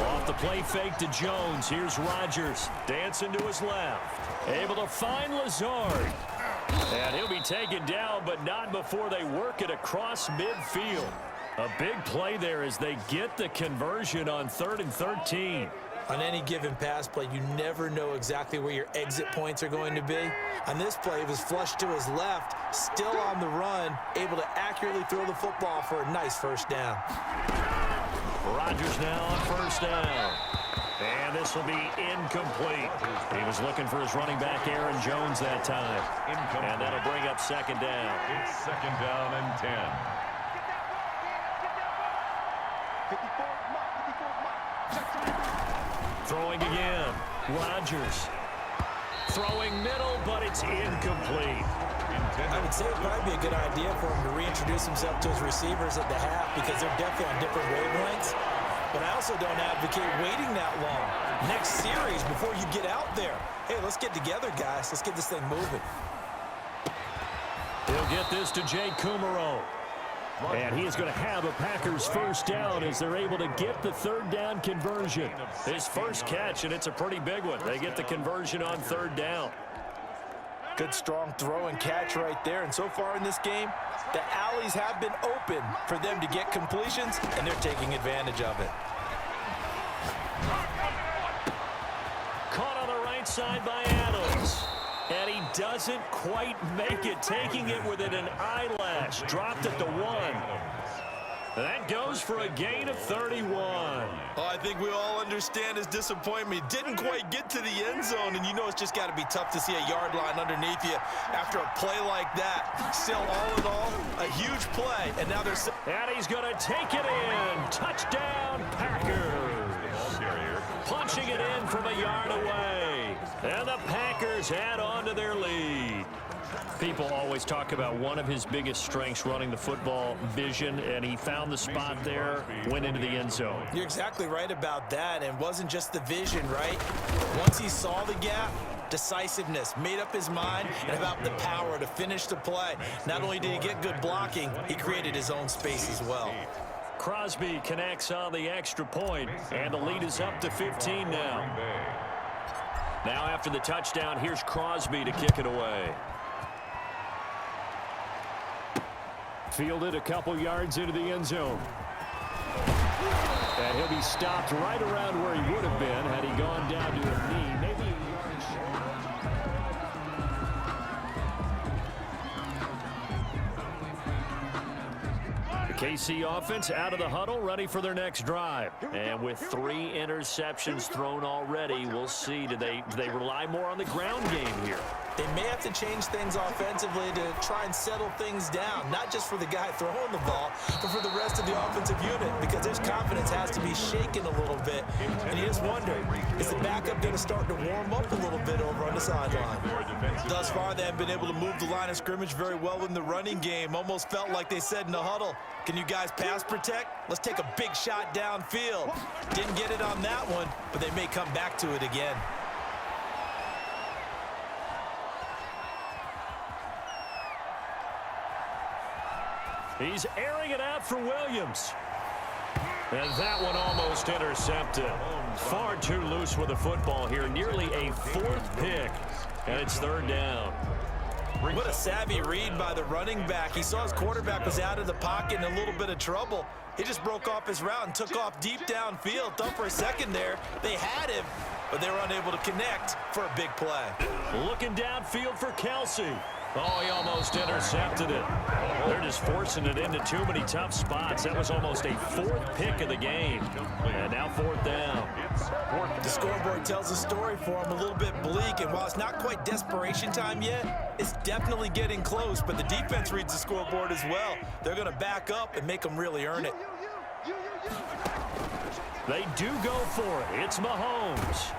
Off the play fake to Jones. Here's Rodgers. Dancing to his left. Able to find Lazard. And he'll be taken down, but not before they work it across midfield. A big play there as they get the conversion on 3rd and 13. On any given pass play, you never know exactly where your exit points are going to be. On this play, it was flushed to his left, still on the run, able to accurately throw the football for a nice first down. Rodgers now on first down. And this will be incomplete. He was looking for his running back, Aaron Jones, that time. And that'll bring up second down. It's second down and 10. Throwing again. Rodgers. Throwing middle, but it's incomplete. I would say it would probably be a good idea for him to reintroduce himself to his receivers at the half because they're definitely on different wavelengths. But I also don't advocate waiting that long. Next series before you get out there. Hey, let's get together, guys. Let's get this thing moving. He'll get this to Jay Kumaro. And he is going to have a Packers first down as they're able to get the 3rd down conversion. His first catch, and it's a pretty big one. They get the conversion on 3rd down. Good, strong throw and catch right there. And so far in this game, the alleys have been open for them to get completions, and they're taking advantage of it. Caught on the right side by Adams. And he doesn't quite make it, taking it within an eyelash. Dropped at the 1. That goes for a gain of 31. Oh, I think we all understand his disappointment. He didn't quite get to the end zone, and you know it's just got to be tough to see a yard line underneath you after a play like that. Still, all in all, a huge play, and now there's... And he's going to take it in. Touchdown, Packers. Punching it in from a yard away. And the Packers add on to their lead. People always talk about one of his biggest strengths running the football, vision, and he found the spot there, went into the end zone. You're exactly right about that, and it wasn't just the vision, right? Once he saw the gap, decisiveness, made up his mind, and about the power to finish the play. Not only did he get good blocking, he created his own space as well. Crosby connects on the extra point, and the lead is up to 15 now. Now after the touchdown, here's Crosby to kick it away. Fielded a couple yards into the end zone. And he'll be stopped right around where he would have been had he gone down to a knee. Maybe a yard short. KC offense out of the huddle, ready for their next drive. And with 3 interceptions thrown already, we'll see. Do they rely more on the ground game here? They may have to change things offensively to try and settle things down, not just for the guy throwing the ball, but for the rest of the offensive unit, because his confidence has to be shaken a little bit. And you just wonder, is the backup going to start to warm up a little bit over on the sideline? Thus far, they haven't been able to move the line of scrimmage very well in the running game. Almost felt like they said in the huddle, can you guys pass protect? Let's take a big shot downfield. Didn't get it on that one, but they may come back to it again. He's airing it out for Williams. And that one almost intercepted. Far too loose with the football here. Nearly a 4th pick. And it's 3rd down. What a savvy read by the running back. He saw his quarterback was out of the pocket in a little bit of trouble. He just broke off his route and took off deep downfield. Thought for a second there they had him, but they were unable to connect for a big play. Looking downfield for Kelsey. Oh, he almost intercepted it. They're just forcing it into too many tough spots. That was almost a 4th pick of the game. And now 4th down. The scoreboard tells a story for him, a little bit bleak, and while it's not quite desperation time yet, it's definitely getting close, but the defense reads the scoreboard as well. They're going to back up and make them really earn it. They do go for it. It's Mahomes.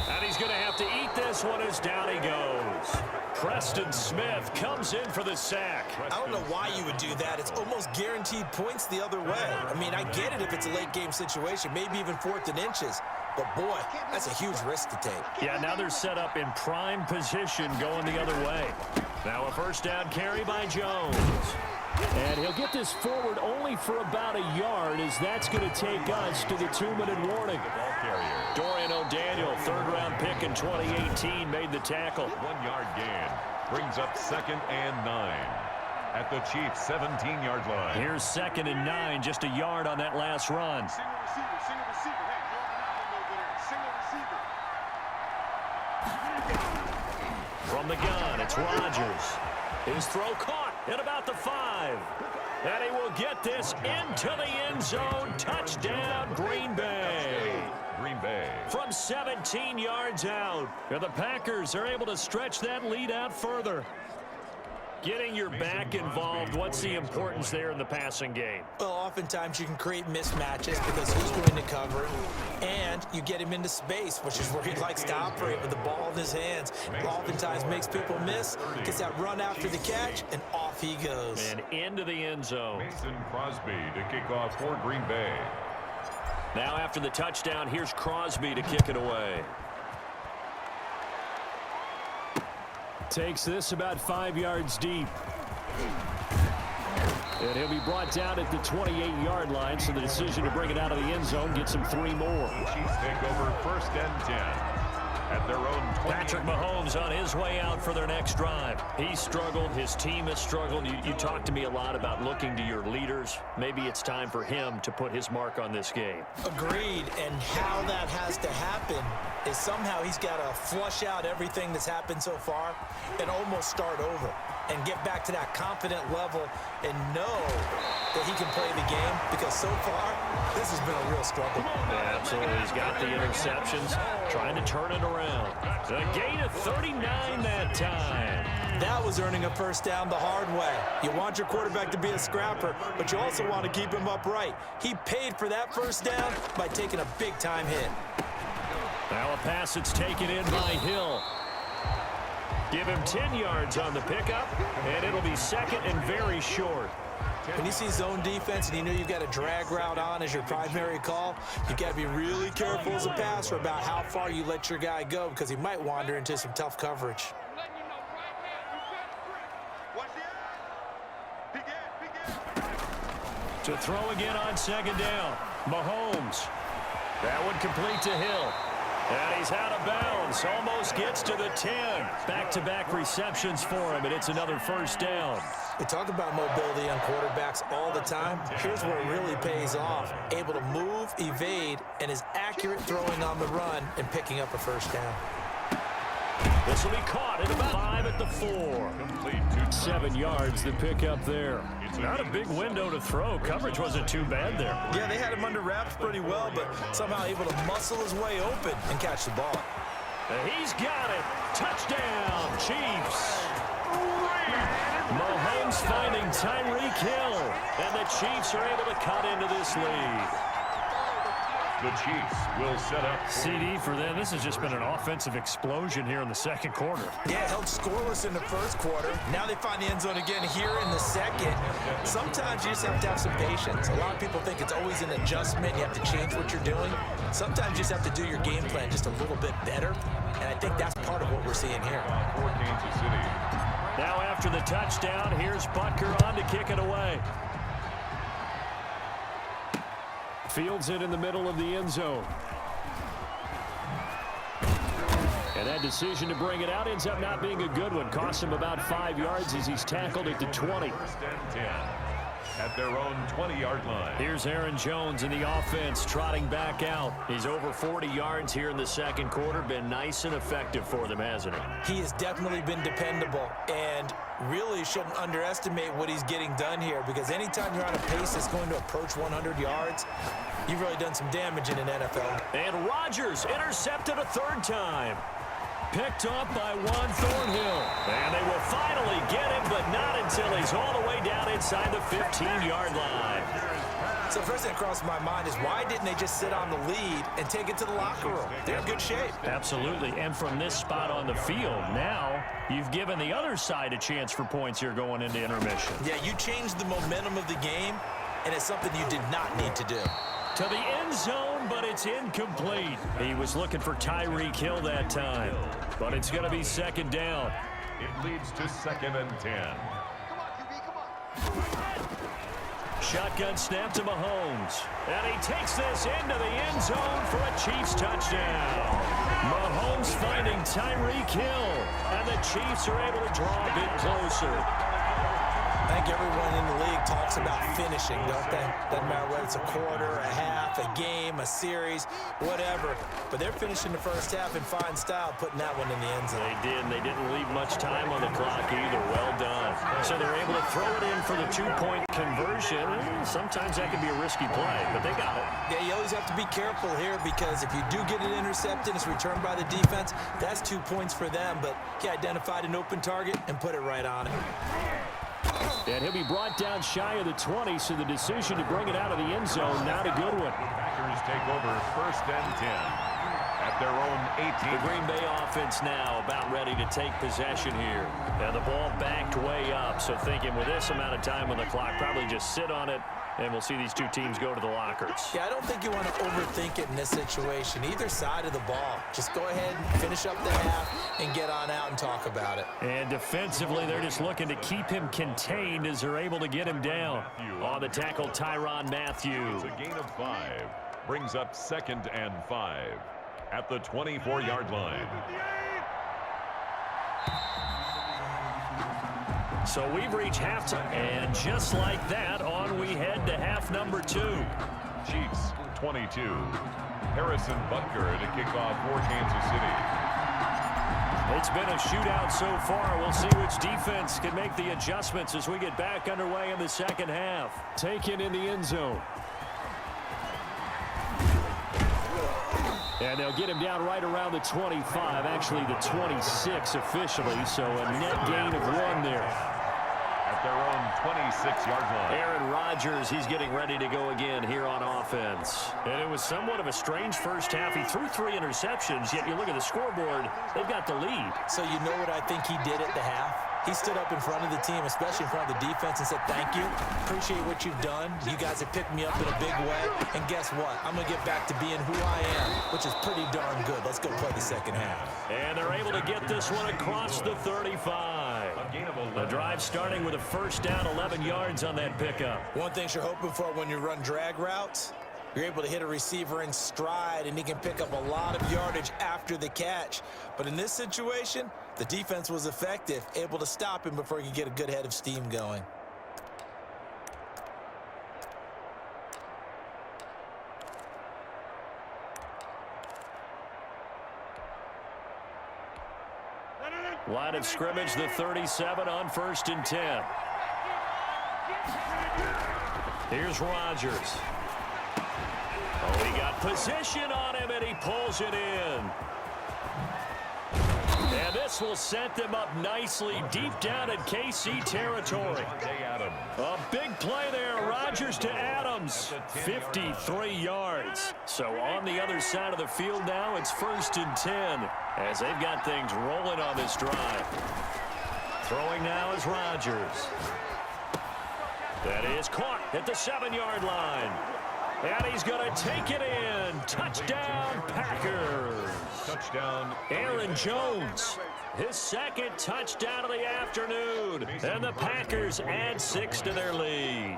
And he's going to have to eat this one as down he goes. Preston Smith comes in for the sack. I don't know why you would do that. It's almost guaranteed points the other way. I mean, I get it if it's a late game situation, maybe even 4th and inches. But, boy, that's a huge risk to take. Yeah, now they're set up in prime position going the other way. Now a first down carry by Jones. And he'll get this forward only for about a yard, as that's going to take us to the 2-minute warning. Dorian O'Daniel, third-round pick in 2018, made the tackle. 1-yard gain brings up 2nd and 9 at the Chiefs' 17-yard line. Here's 2nd and 9, just a yard on that last run. From the gun, it's Rodgers. His throw caught at about the 5. And he will get this into the end zone. Touchdown, Green Bay. Green Bay. From 17 yards out. And the Packers are able to stretch that lead out further. Getting your back involved, what's the importance there in the passing game? Well, oftentimes you can create mismatches because who's going to cover, and you get him into space, which is where he likes to operate with the ball in his hands. Oftentimes makes people miss, gets that run after the catch, and off he goes. And into the end zone. Mason Crosby to kick off for Green Bay. Now after the touchdown, here's Crosby to kick it away. Takes this about 5 yards deep. And he'll be brought down at the 28-yard line, so the decision to bring it out of the end zone gets him 3 more. The Chiefs take over 1st and 10 at their own 20. Patrick Mahomes on his way out for their next drive. He struggled. His team has struggled. You talked to me a lot about looking to your leaders. Maybe it's time for him to put his mark on this game. Agreed, and how that has to happen is somehow he's got to flush out everything that's happened so far and almost start over and get back to that confident level and know that he can play the game, because so far this has been a real struggle. Yeah, absolutely. He's got the interceptions, trying to turn it around. A gain of 39 that time. That was earning a first down the hard way. You want your quarterback to be a scrapper, but you also want to keep him upright. He paid for that first down by taking a big-time hit. Now a pass that's taken in by Hill. Give him 10 yards on the pickup, and it'll be 2nd and very short. When you see zone defense and you know you've got a drag route on as your primary call, you got to be really careful as a passer about how far you let your guy go, because he might wander into some tough coverage. To throw again on 2nd down. Mahomes. That one complete to Hill. And he's out of bounds. Almost gets to the 10. Back-to-back receptions for him, and it's another first down. We talk about mobility on quarterbacks all the time. Here's where it really pays off. Able to move, evade, and is accurate throwing on the run and picking up a first down. This will be caught at about 5 at the 4. 7 yards, the pick up there. Not a big window to throw. Coverage wasn't too bad there. Yeah, they had him under wraps pretty well, but somehow able to muscle his way open and catch the ball. He's got it. Touchdown, Chiefs. Mahomes finding Tyreek Hill, and the Chiefs are able to cut into this lead. The Chiefs will set up. CD for them. This has just been an offensive explosion here in the second quarter. Yeah, held scoreless in the first quarter. Now they find the end zone again here in the second. Sometimes you just have to have some patience. A lot of people think it's always an adjustment. You have to change what you're doing. Sometimes you just have to do your game plan just a little bit better, and I think that's part of what we're seeing here. For Kansas City. Now after the touchdown, here's Butker on to kick it away. Fields it in the middle of the end zone. And that decision to bring it out ends up not being a good one. Costs him about 5 yards as he's tackled at the 20. 1st and 10 at their own 20-yard line. Here's Aaron Jones in the offense trotting back out. He's over 40 yards here in the second quarter. Been nice and effective for them, hasn't he? He has definitely been dependable, and really shouldn't underestimate what he's getting done here, because anytime you're on a pace that's going to approach 100 yards, you've really done some damage in an NFL. And Rodgers intercepted a 3rd time. Picked up by Juan Thornhill. And they will finally get him, but not until he's all the way down inside the 15-yard line. So first thing that crossed my mind is, why didn't they just sit on the lead and take it to the locker room? They're in good shape. Absolutely. And from this spot on the field, now you've given the other side a chance for points here going into intermission. Yeah, you changed the momentum of the game, and it's something you did not need to do. To the end zone, but it's incomplete. He was looking for Tyreek Hill that time, but it's going to be 2nd down. It leads to 2nd and 10. Come on, QB, come on. Shotgun snap to Mahomes. And he takes this into the end zone for a Chiefs touchdown. Mahomes finding Tyreek Hill. And the Chiefs are able to draw a bit closer. I think everyone in the league talks about finishing, don't they? Doesn't matter whether it's a quarter, a half, a game, a series, whatever. But they're finishing the first half in fine style, putting that one in the end zone. They did, and they didn't leave much time on the clock either. Well done. So they're able to throw it in for the two-point conversion. Sometimes that can be a risky play, but they got it. Yeah, you always have to be careful here because if you do get it intercepted, it's returned by the defense, that's 2 points for them. But he identified an open target and put it right on it. And he'll be brought down shy of the 20, so the decision to bring it out of the end zone, not a good one. Packers take over 1st and 10 at their own 18. The Green Bay offense now about ready to take possession here. And the ball backed way up, so thinking with this amount of time on the clock, probably just sit on it, and we'll see these two teams go to the lockers. Yeah, I don't think you want to overthink it in this situation. Either side of the ball. Just go ahead and finish up the half and get on out and talk about it. And defensively, they're just looking to keep him contained as they're able to get him down. On the tackle, Tyrann Mathieu. It's a gain of 5. Brings up 2nd and 5 at the 24-yard line. So we've reached halftime, and just like that, on we head to half number 2. Chiefs 22. Harrison Butker to kick off for Kansas City. It's been a shootout so far. We'll see which defense can make the adjustments as we get back underway in the second half. Taken in the end zone. And they'll get him down right around the 25, actually the 26 officially, so a net gain of 1 there. At their own 26-yard line. Aaron Rodgers, he's getting ready to go again here on offense. And it was somewhat of a strange first half. He threw 3 interceptions, yet you look at the scoreboard, they've got the lead. So you know what I think he did at the half? He stood up in front of the team, especially in front of the defense, and said, thank you. Appreciate what you've done. You guys have picked me up in a big way. And guess what? I'm going to get back to being who I am, which is pretty darn good. Let's go play the second half. And they're able to get this one across the 35. The drive starting with a first down, 11 yards on that pickup. One thing you're hoping for when you run drag routes, you're able to hit a receiver in stride, and he can pick up a lot of yardage after the catch. But in this situation, the defense was effective, able to stop him before he could get a good head of steam going. Line of scrimmage, the 37 on 1st and 10. Here's Rodgers. Oh, he got position on him, and he pulls it in. And this will set them up nicely deep down in KC territory. A big play there. Rodgers to Adams. 53 yards. So on the other side of the field now, it's 1st and 10 as they've got things rolling on this drive. Throwing now is Rodgers. That is caught at the 7-yard line. And he's going to take it in. Touchdown, Packers. Touchdown. Aaron Jones, his 2nd touchdown of the afternoon. And the Packers add 6 to their lead.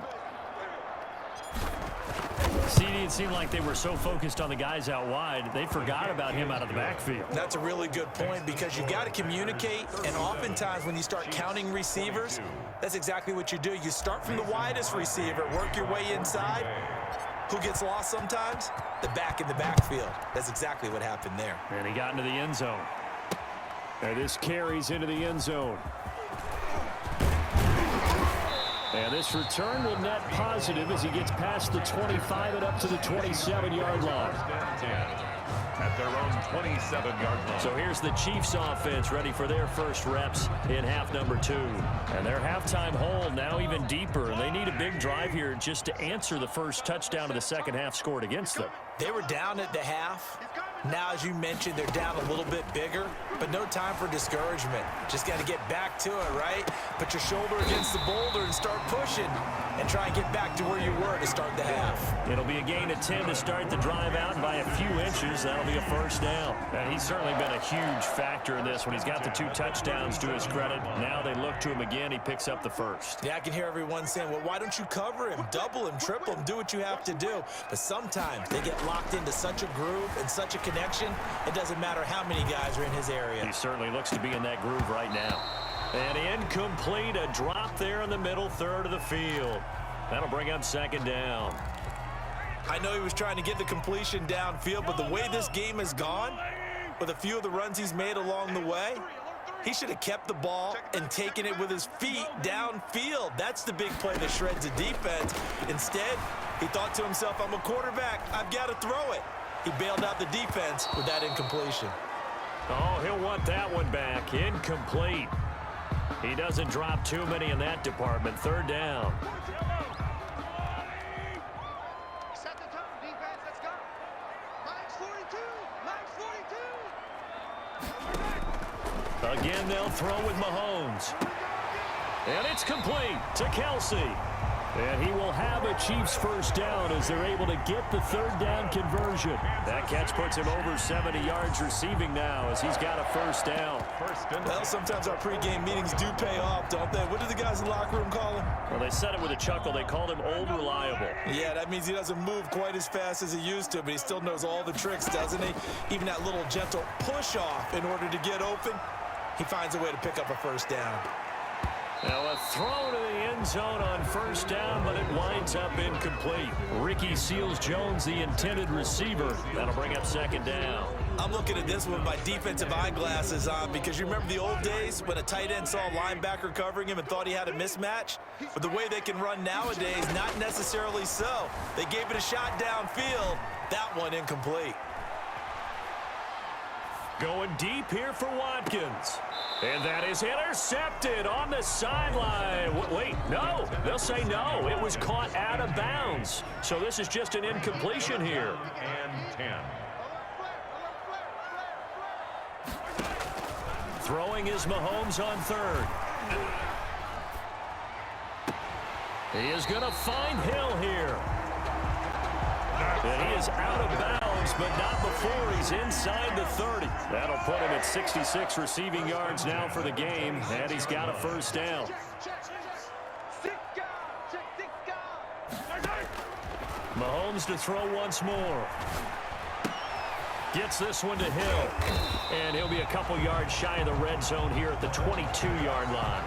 CD, it seemed like they were so focused on the guys out wide, they forgot about him out of the backfield. That's a really good point because you got to communicate, and oftentimes when you start counting receivers, that's exactly what you do. You start from the widest receiver, work your way inside. Who gets lost sometimes? The back in the backfield. That's exactly what happened there. And he got into the end zone. And this carries into the end zone. And this return will net positive as he gets past the 25 and up to the 27-yard line. At their own 27-yard line. So here's the Chiefs offense ready for their first reps in half number 2. And their halftime hole now even deeper. They need a big drive here just to answer the first touchdown of the second half scored against them. They were down at the half. Now, as you mentioned, they're down a little bit bigger, but no time for discouragement. Just got to get back to it, right? Put your shoulder against the boulder and start pushing and try and get back to where you were to start the half. It'll be a gain of 10 to start the drive out, and by a few inches, that'll be a first down. And he's certainly been a huge factor in this when he's got the 2 touchdowns to his credit. Now they look to him again. He picks up the first. Yeah, I can hear everyone saying, well, why don't you cover him, double him, triple him, do what you have to do. But sometimes they get locked into such a groove and such a connection, it doesn't matter how many guys are in his area. He certainly looks to be in that groove right now. And incomplete, a drop there in the middle third of the field. That'll bring up second down. I know he was trying to get the completion downfield, but the way this game has gone, with a few of the runs he's made along the way, he should have kept the ball and taken it with his feet downfield. That's the big play that shreds a defense. Instead, he thought to himself, I'm a quarterback, I've got to throw it. He bailed out the defense with that incompletion. Oh, he'll want that one back. Incomplete. He doesn't drop too many in that department. Third down. Set the tone, defense. Let's go. Max 42. Max 42. Again, they'll throw with Mahomes. And it's complete to Kelsey. And he will have a Chiefs first down as they're able to get the third down conversion. That catch puts him over 70 yards receiving now as he's got a first down. Well, sometimes our pregame meetings do pay off, don't they? What do the guys in the locker room call him? Well, they said it with a chuckle. They called him Old Reliable. Yeah, that means he doesn't move quite as fast as he used to, but he still knows all the tricks, doesn't he? Even that little gentle push-off in order to get open, he finds a way to pick up a first down. Now a throw to the end zone on first down, but it winds up incomplete. Ricky Seals-Jones, the intended receiver. That'll bring up second down. I'm looking at this with my defensive eyeglasses on because you remember the old days when a tight end saw a linebacker covering him and thought he had a mismatch? But the way they can run nowadays, not necessarily so. They gave it a shot downfield. That one incomplete. Going deep here for Watkins. And that is intercepted on the sideline. Wait, no. They'll say no. It was caught out of bounds. So this is just an incompletion here. And 10. Throwing is Mahomes on third. He is going to find Hill here. And he is out of bounds, but not before he's inside the 30. That'll put him at 66 receiving yards now for the game, and he's got a first down. Mahomes to throw once more. Gets this one to Hill. And he'll be a couple yards shy of the red zone here at the 22-yard line.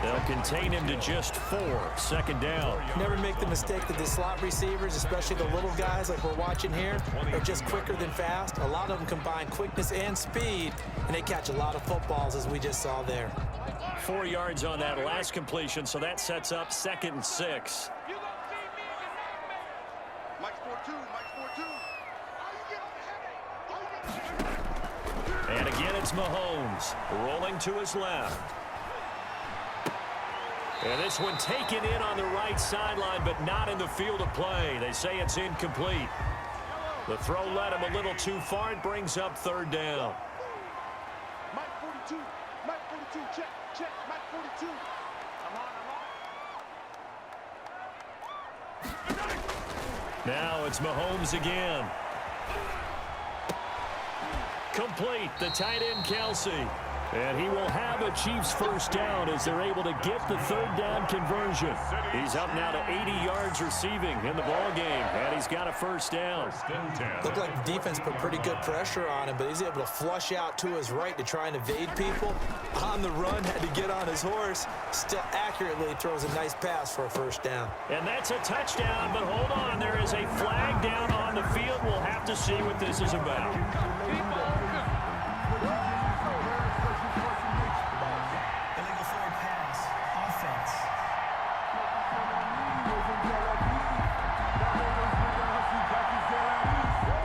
They'll contain him to just 4. Second down. Never make the mistake that the slot receivers, especially the little guys like we're watching here, are just quicker than fast. A lot of them combine quickness and speed, and they catch a lot of footballs, as we just saw there. 4 yards on that last completion, so that sets up 2nd and 6. And again, it's Mahomes rolling to his left. And this one taken in on the right sideline, but not in the field of play. They say it's incomplete. The throw led him a little too far. It brings up third down. Mike 42. Mike 42. Check. Mike 42. Now it's Mahomes again. Complete, the tight end Kelsey. And he will have a Chiefs first down as they're able to get the third down conversion. He's up now to 80 yards receiving in the ball game, and he's got a first down. Looked like the defense put pretty good pressure on him, but he's able to flush out to his right to try and evade people. On the run, had to get on his horse. Still accurately throws a nice pass for a first down. And that's a touchdown, but hold on. There is a flag down on the field. We'll have to see what this is about.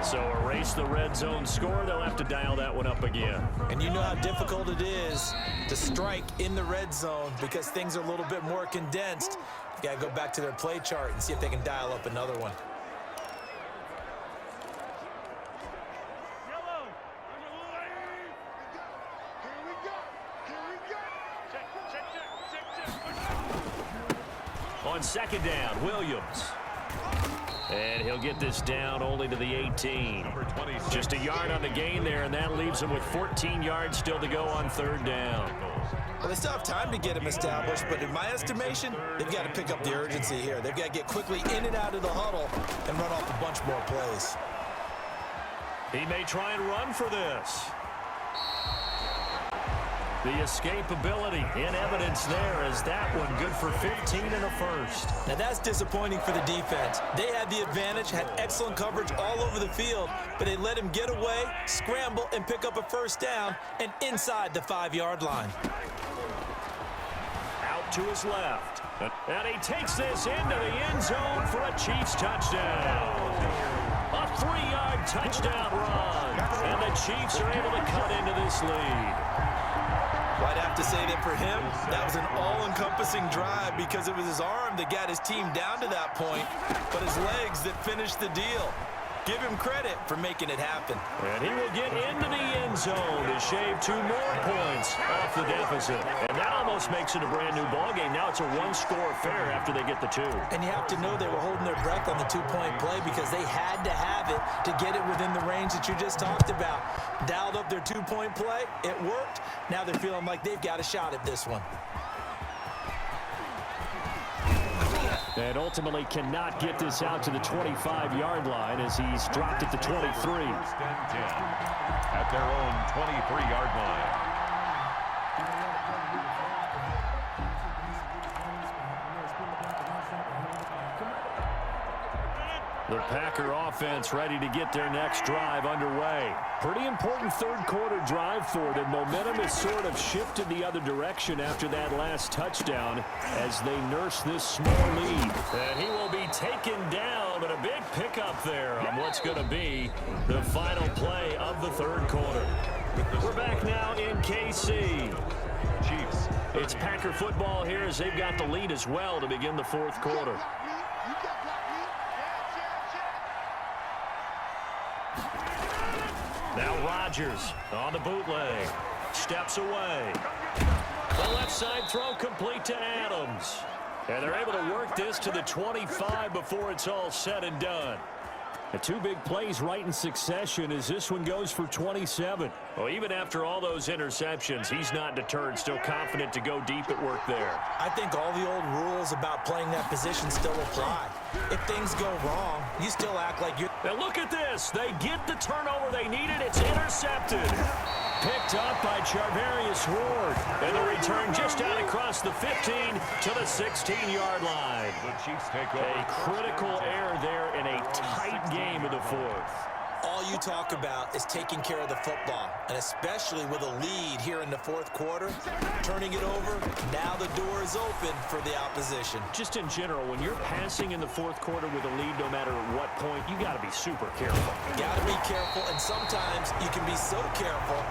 So erase the red zone score. They'll have to dial that one up again. And you know how difficult it is to strike in the red zone because things are a little bit more condensed. You got to go back to their play chart and see if they can dial up another one. second down, Williams. And he'll get this down only to the 18. Just a yard on the gain there, and that leaves him with 14 yards still to go on third down. Well, they still have time to get him established, but in my estimation, they've got to pick up the urgency here. They've got to get quickly in and out of the huddle and run off a bunch more plays. He may try and run for this. The escapability in evidence there as that one good for 15 and a first. Now that's disappointing for the defense. They had the advantage, had excellent coverage all over the field, but they let him get away, scramble, and pick up a first down and inside the 5-yard line. Out to his left. And he takes this into the end zone for a Chiefs touchdown. A 3-yard touchdown run. And the Chiefs are able to cut into this lead. Well, I'd have to say that for him, that was an all-encompassing drive because it was his arm that got his team down to that point, but his legs that finished the deal. Give him credit for making it happen. And he will get into the end zone to shave 2 more points off the deficit. And that almost makes it a brand-new ballgame. Now it's a 1-score affair after they get the 2. And you have to know they were holding their breath on the 2-point play because they had to have it to get it within the range that you just talked about. Dialed up their 2-point play. It worked. Now they're feeling like they've got a shot at this one. And ultimately cannot get this out to the 25-yard line as he's dropped at the 23. First and 10 at their own 23-yard line. The Packer offense ready to get their next drive underway. Pretty important third-quarter drive for them. Momentum has sort of shifted the other direction after that last touchdown as they nurse this small lead. And he will be taken down, but a big pickup there on what's going to be the final play of the third quarter. We're back now in KC. Chiefs. It's Packer football here as they've got the lead as well to begin the fourth quarter. Now Rodgers on the bootleg. Steps away. The left side throw complete to Adams. And they're able to work this to the 25 before it's all said and done. The 2 big plays right in succession as this one goes for 27. Well, even after all those interceptions, he's not deterred, still confident to go deep at work there. I think all the old rules about playing that position still apply. If things go wrong, you still act like you're... Now look at this. They get the turnover they needed. It's intercepted. Picked up by Charvarius Ward. And the return just out across the 15 to the 16-yard line. The Chiefs take over. A critical error there in a tight game of the fourth. All you talk about is taking care of the football, and especially with a lead here in the fourth quarter, turning it over, now the door is open for the opposition. Just in general, when you're passing in the fourth quarter with a lead, no matter at what point, you got to be super careful. Got to be careful, and sometimes you can be so careful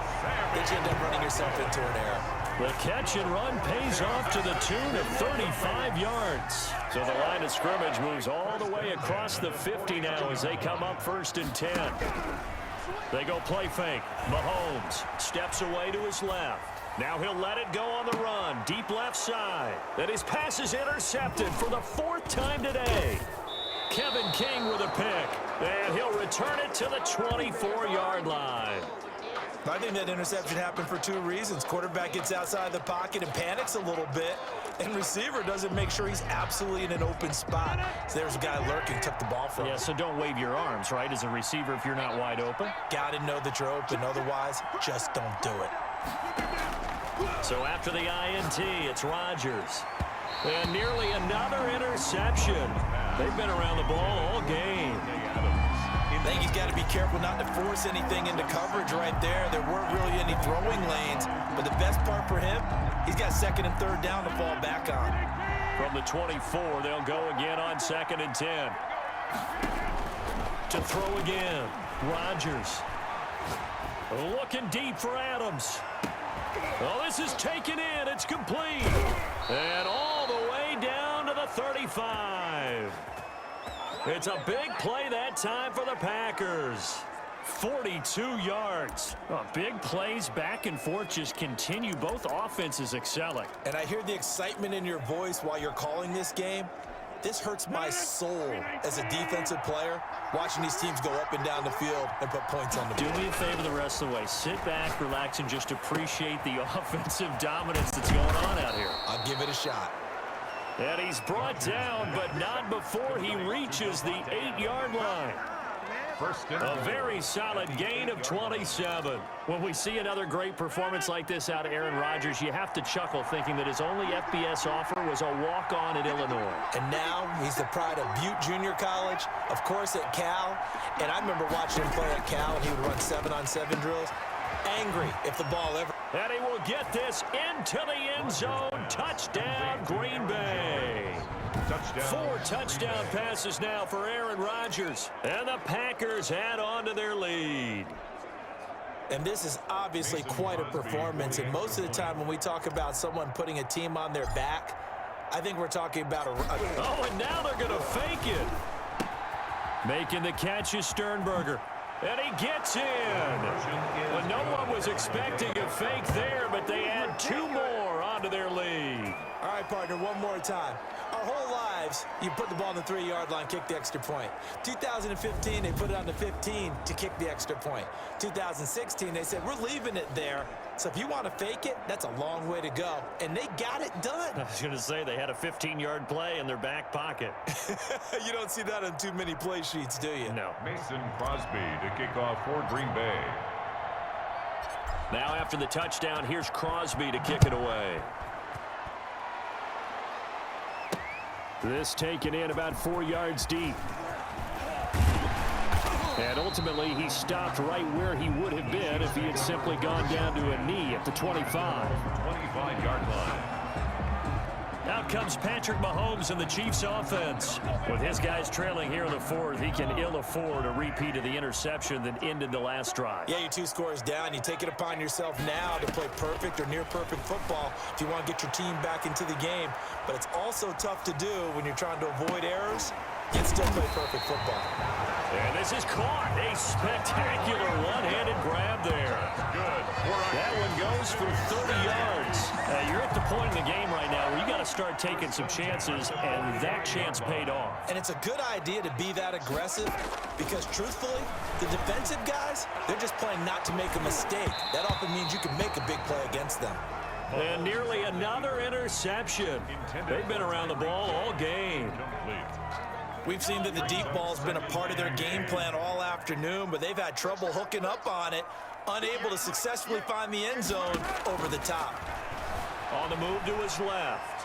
that you end up running yourself into an error. The catch and run pays off to the tune of 35 yards. So the line of scrimmage moves all the way across the 50 now as they come up 1st and 10. They go play fake. Mahomes steps away to his left. Now he'll let it go on the run. Deep left side. Then his pass is intercepted for the 4th time today. Kevin King with a pick. And he'll return it to the 24-yard line. I think that interception happened for 2 reasons. Quarterback gets outside the pocket and panics a little bit, and receiver doesn't make sure he's absolutely in an open spot. So there's a guy lurking, took the ball from him. Yeah, so don't wave your arms, right, as a receiver if you're not wide open. Got to know that you're open. Otherwise, just don't do it. So after the INT, it's Rodgers. And nearly another interception. They've been around the ball all game. I think he's got to be careful not to force anything into coverage right there. There weren't really any throwing lanes, but the best part for him, he's got 2nd and 3rd down to fall back on. From the 24, they'll go again on 2nd and 10. To throw again, Rodgers. Looking deep for Adams. Well, this is taken in. It's complete. And all the way down to the 35. It's a big play that time for the Packers. 42 yards. Big plays back and forth just continue. Both offenses excelling. And I hear the excitement in your voice while you're calling this game. This hurts my soul as a defensive player, watching these teams go up and down the field and put points on the board. Do me a favor the rest of the way. Sit back, relax, and just appreciate the offensive dominance that's going on out here. I'll give it a shot. And he's brought down, but not before he reaches the 8-yard line. A very solid gain of 27. When we see another great performance like this out of Aaron Rodgers, you have to chuckle thinking that his only FBS offer was a walk-on at Illinois. And now he's the pride of Butte Junior College, of course at Cal. And I remember watching him play at Cal, and he would run 7-on-7 drills. Angry if the ball ever... And he will get this into the end zone. Touchdown, Green Bay. Touchdown. 4 touchdown passes now for Aaron Rodgers. And the Packers add on to their lead. And this is obviously quite a performance. And most of the time when we talk about someone putting a team on their back, I think we're talking about Oh, and now they're going to fake it. Making the catch is Sternberger. And he gets in. Well, no one was expecting a fake there, but they add 2 more onto their lead. All right, partner, one more time. Our whole lives, you put the ball on the 3-yard line, kick the extra point. 2015, they put it on the 15 to kick the extra point. 2016, they said, we're leaving it there. So if you want to fake it, that's a long way to go. And they got it done. I was going to say they had a 15-yard play in their back pocket. You don't see that on too many play sheets, do you? No. Mason Crosby to kick off for Green Bay. Now after the touchdown, here's Crosby to kick it away. This taken in about 4 yards deep. And ultimately, he stopped right where he would have been if he had simply gone down to a knee at the 25. 25-yard line. Out comes Patrick Mahomes and the Chiefs offense. With his guys trailing here in the 4th, he can ill afford a repeat of the interception that ended the last drive. Yeah, you're 2 scores down. You take it upon yourself now to play perfect or near perfect football if you want to get your team back into the game. But it's also tough to do when you're trying to avoid errors and still play perfect football. And this is caught. A spectacular one-handed grab there. Good. That one goes for 30 yards. You're at the point in the game right now where you got to start taking some chances, and that chance paid off. And it's a good idea to be that aggressive because, truthfully, the defensive guys, they're just playing not to make a mistake. That often means you can make a big play against them. And nearly another interception. They've been around the ball all game. We've seen that the deep ball's been a part of their game plan all afternoon, but they've had trouble hooking up on it, unable to successfully find the end zone over the top. On the move to his left.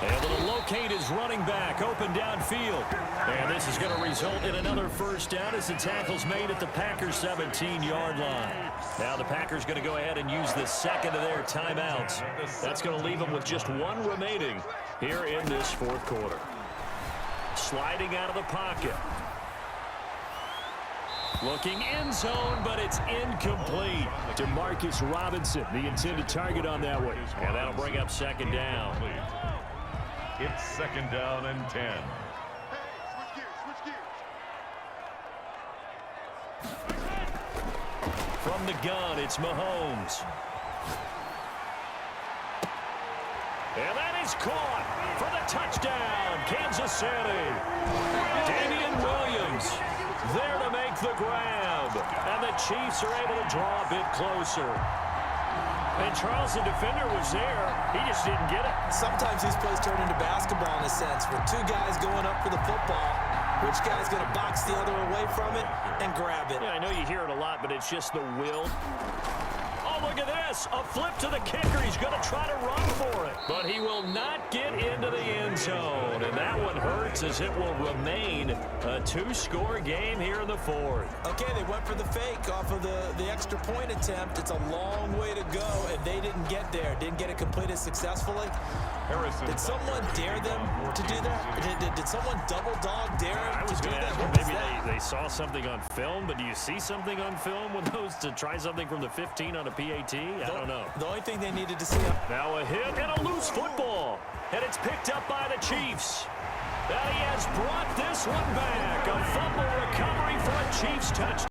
Able to locate his running back open downfield. And this is going to result in another first down as the tackle's made at the Packers' 17-yard line. Now the Packers going to go ahead and use the second of their timeouts. That's going to leave them with just 1 remaining here in this 4th quarter. Sliding out of the pocket. Looking end zone, but it's incomplete. To Marcus Robinson, the intended target on that one. And that'll bring up 2nd down. It's 2nd down and 10. Hey, switch gears, switch gears. From the gun, it's Mahomes. And that is caught for the touchdown, Kansas City. Damian Williams there to make the grab. And the Chiefs are able to draw a bit closer. And Charles, the defender, was there. He just didn't get it. Sometimes these plays turn into basketball in a sense, where 2 guys going up for the football. Which guy's going to box the other away from it and grab it? Yeah, I know you hear it a lot, but it's just the will. Oh, look at this. A flip to the kicker. He's going to try to run for it. But he will not get into the end zone. And that one hurts as it will remain a 2-score game here in the 4th. Okay, they went for the fake off of the extra point attempt. It's a long way to go, and they didn't get there. Didn't get it completed successfully. Harrison. Did someone dare them to do that? Did someone double dog dare I them was to do going to that? ask, What was maybe that? they saw something on film, but do you see something on film with those to try something from the 15 on a PAT? I don't know. The only thing they needed to see. Now a hit and a loose football. And it's picked up by the Chiefs. And he has brought this one back. A fumble recovery for a Chiefs touchdown.